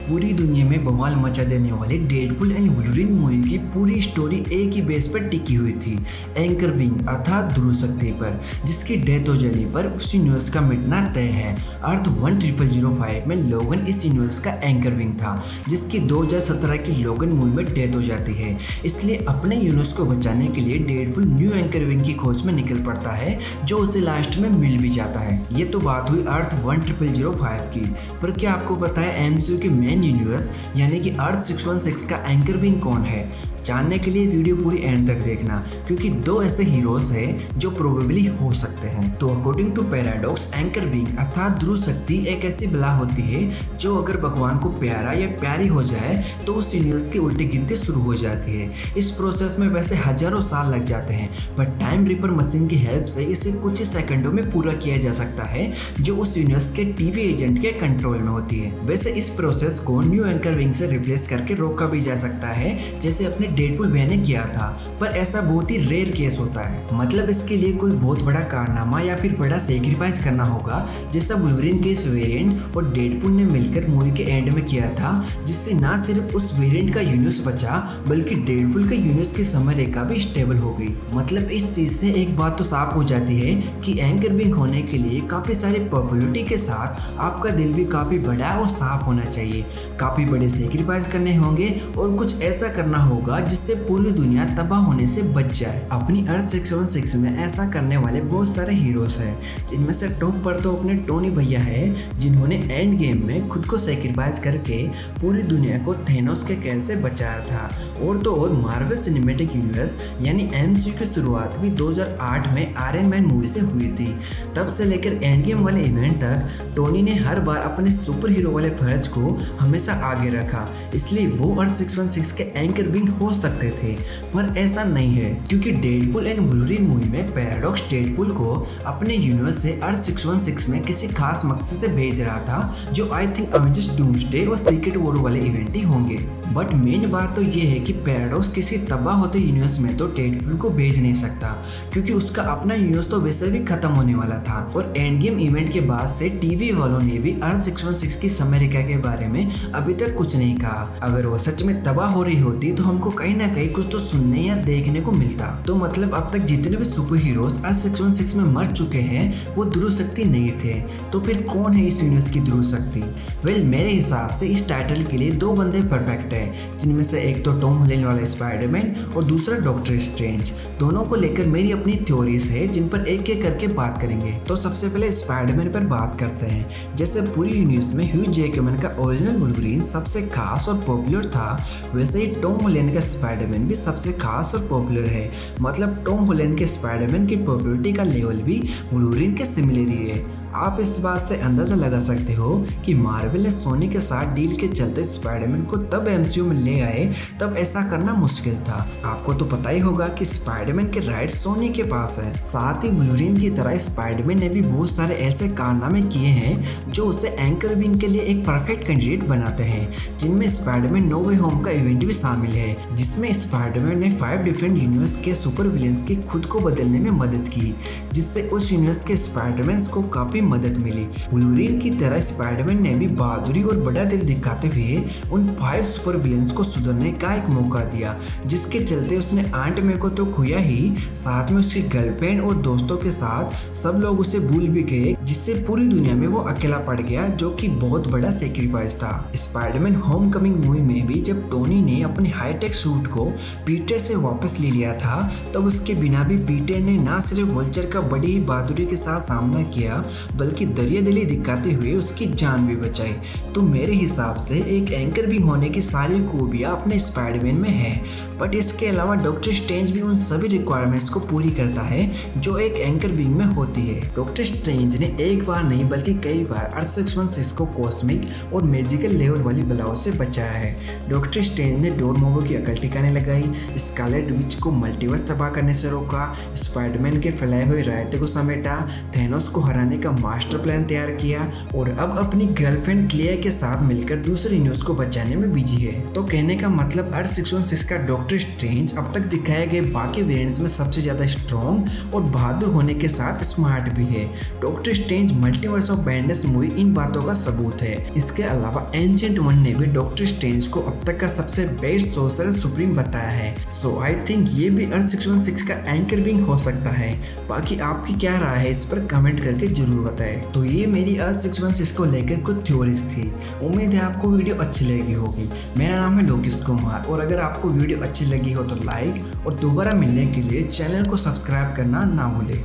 पूरी दुनिया में बवाल मचा देने वाले डेडपुल एंड वुल्वरीन मूवी की पूरी स्टोरी एक ही बेस पर टिकी हुई थी, एंकर विंग अर्थात ध्रुव शक्ति पर, जिसकी डेथ हो जाने पर उस यूनिवर्स का मिटना तय है। अर्थ 10,005 में लोगन इस यूनिवर्स का एंकर विंग था, जिसकी 2017 की लोगन मूवी में डेथ हो जाती है। इसलिए अपने यूनिवर्स को बचाने के लिए डेडपुल न्यू एंकर विंग की खोज में निकल पड़ता है, जो उसे लास्ट में मिल भी जाता है। ये तो बात हुई अर्थ 10,005 की, पर क्या आपको पता है एमसीयू के मेन यूनिवर्स यानी कि अर्थ 616 का एंकर विंग कौन है? जानने के लिए वीडियो पूरी एंड तक देखना, क्योंकि दो ऐसे हीरोज हैं जो प्रोबेबली हो सकते हैं। तो according to paradox, anchor wing अर्थात ध्रुव शक्ति एक ऐसी बला होती है जो अगर भगवान को प्यारा या प्यारी हो जाए तो उस यूनिवर्स की उल्टी गिनती शुरू हो जाती है। इस प्रोसेस में वैसे हजारों साल लग जाते हैं, पर टाइम रिपर मशीन की हेल्प से इसे कुछ ही सेकंडों में पूरा किया जा सकता है, जो उस यूनिवर्स के टीवी एजेंट के कंट्रोल में होती है। वैसे इस प्रोसेस को न्यू एंकर विंग से रिप्लेस करके रोका भी जा सकता है, जैसे अपने डेडपुल ने किया था, पर ऐसा बहुत ही रेयर केस होता है। मतलब इसके लिए कोई बहुत बड़ा कारनामा या फिर बड़ा सेक्रीफाइस करना होगा, जैसा वुल्वरीन के इस वेरिएंट और डेडपुल ने मिलकर मूवी के एंड में किया था, जिससे ना सिर्फ उस वेरिएंट का यूनिवर्स बचा, बल्कि डेडपुल के यूनिवर्स की समय रेखा भी स्टेबल हो गई। मतलब इस चीज से एक बात तो साफ हो जाती है कि एंकर विंग होने के लिए काफी सारी पॉपुलरिटी के साथ आपका दिल भी काफी बड़ा और साफ होना चाहिए, काफी बड़े सेक्रीफाइस करने होंगे और कुछ ऐसा करना होगा जिससे पूरी दुनिया तबाह होने से बच जाए। अपनी अर्थ 616 में ऐसा करने वाले बहुत सारे हीरोज हैं, जिनमें से टॉप पर तो अपने टोनी भैया है, जिन्होंने एंड गेम में खुद को सैक्रिफाइस करके पूरी दुनिया को थेनोस के कहर से बचाया था। और तो और मार्वल सिनेमैटिक यूनिवर्स यानी एमसीयू की शुरुआत भी 2008 में आयरन मैन मूवी से हुई थी। तब से लेकर एंड गेम वाले इवेंट तक टोनी ने हर बार अपने सुपर हीरो वाले फर्ज को हमेशा आगे रखा, इसलिए वो अर्थ 616 के एंकर विंग हो सकते थे। पर ऐसा नहीं है, क्योंकि डेडपुल एंड वुल्वरीन मूवी में पैराडॉक्स डेडपुल को अपने यूनिवर्स से अर्थ 616 में किसी खास मकसद से भेज रहा था, जो आई थिंक अवेंजर्स डूम्सडे और सीक्रेट वॉर वाले इवेंट ही होंगे। बट मेन बात तो ये है कि पैराडॉक्स किसी तबाह होते यूनिवर्स में तो डेडपुल को भेज नहीं सकता, क्योंकि उसका अपना यूनिवर्स तो वैसे भी खत्म होने वाला था। और एंड गेम इवेंट के बाद से टीवी वालों ने भी अर्थ 616 की समय रेखा के बारे में अभी तक कुछ नहीं कहा। अगर वो सच में तबाह हो रही होती तो हमको कहीं ना कहीं कुछ तो सुनने या देखने को मिलता। तो मतलब अब तक जितने भी सुपर हीरोज अर्थ 616 में मर चुके हैं वो ध्रुव शक्ति नहीं थे, तो फिर कौन है इस यूनिवर्स की ध्रुव शक्ति? वेल, मेरे हिसाब से इस टाइटल के लिए दो बंदे परफेक्ट है, जिनमें से एक तो टॉम हॉलैंड वाला स्पाइडरमैन और दूसरा डॉक्टर स्ट्रेंज। दोनों को लेकर मेरी अपनी थ्योरीज है, जिन पर एक एक करके बात करेंगे। तो सबसे पहले स्पाइडरमैन पर बात करते हैं। जैसे पूरी यूनिवर्स में ह्यू जैकमैन का ओरिजिनल वुल्वरीन सबसे खास और पॉपुलर था, वैसे ही टॉम हॉलैंड का स्पाइडरमैन भी सबसे खास और पॉपुलर है। मतलब टॉम हॉलैंड के स्पाइडरमैन की पॉपुलरिटी का लेवल भी वुल्वरीन के सिमिलर ही है। आप इस बात से अंदाजा लगा सकते हो कि मार्वल ने सोनी के साथ डील के चलते स्पाइडरमैन को तब एमसीयू में ले आए, तब ऐसा करना मुश्किल था। आपको तो पता ही होगा कि स्पाइडरमैन के राइट्स सोनी के पास है। साथ ही वुल्वरीन की तरह स्पाइडरमैन ने भी बहुत सारे ऐसे कारनामे किए हैं जो उसे एंकर विंग के लिए एक परफेक्ट कैंडिडेट बनाते हैं, जिनमें स्पाइडरमैन नो वे होम का इवेंट भी शामिल है, जिसमें स्पाइडरमैन ने 5 डिफरेंट यूनिवर्स के सुपर विलेंस की खुद को बदलने में मदद की, जिससे उस यूनिवर्स के स्पाइडरमैन को काफी मदद मिली। वुल्वरीन की तरह स्पाइडरमैन ने भी बहादुरी और बड़ा दिल दिखाते हुए उन 5 सुपर विलेंस को सुधरने का एक मौका दिया, जिसके चलते उसने आंट मे को तो खोया ही, साथ में उसकी गर्लफ्रेंड और दोस्तों के साथ सब लोग उसे भूल भी गए, जिससे पूरी दुनिया में वो अकेला पड़ गया, जो कि बहुत बड़ा सेक्रीफाइस था। स्पाइडरमैन होमकमिंग मूवी में भी जब टोनी ने अपने हाईटेक सूट को पीटर से वापस ले लिया था, तब उसके बिना भी पीटर ने न सिर्फ वल्चर का बड़ी ही बहादुरी के साथ सामना किया, बल्कि दरिया दिली दिखाते हुए उसकी जान भी बचाई। तो मेरे हिसाब से एक एंकर विंग होने की सारी खूबियां अपने स्पाइडरमैन में है, बट इसके अलावा डॉक्टर स्ट्रेंज भी उन सभी रिक्वायरमेंट्स को पूरी करता है जो एक एंकर विंग में होती है। डॉक्टर स्ट्रेंज ने एक बार नहीं बल्कि कई बार अर्थ 616 को कॉस्मिक और मैजिकल लेवल वाली बलाओं से बचाया है। डॉक्टर स्ट्रेंज ने डोरमोमो की अकल ठिकाने लगाई, स्कारलेट विच को मल्टीवर्स तबाह करने से रोका, स्पाइडरमैन के फैलाए हुए रायते को समेटा, थेनोस को हराने का मास्टर प्लान तैयार किया और अब अपनी गर्लफ्रेंड क्लेयर के साथ मिलकर दूसरे न्यूज़ को बचाने में बिजी है। तो कहने का मतलब अर्थ 616 का डॉक्टर स्ट्रेंज अब तक दिखाए गए बाकी वेरिएंट्स में सबसे ज्यादा स्ट्रॉन्ग और बहादुर होने के साथ स्मार्ट भी है। Doctor strange multiverse of madness movie इन बातों का सबूत है। इसके अलावा एंशिएंट वन ने भी डॉक्टर स्ट्रेंज को अब तक का सबसे बेस्ट सोर्सर सुप्रीम बताया है। सो आई थिंक ये भी अर्थ 616 का एंकर बीइंग हो सकता है। बाकी आपकी क्या राय है इस पर कमेंट करके जरूर बताएं। तो ये मेरी अर्थ 616 को लेकर कुछ थ्योरीज थी। उम्मीद है आपको वीडियो अच्छी लगी होगी। मेरा नाम है लोकेश कुमार और अगर आपको वीडियो अच्छी लगी हो तो लाइक और दोबारा मिलने के लिए चैनल को सब्सक्राइब करना ना भूलें।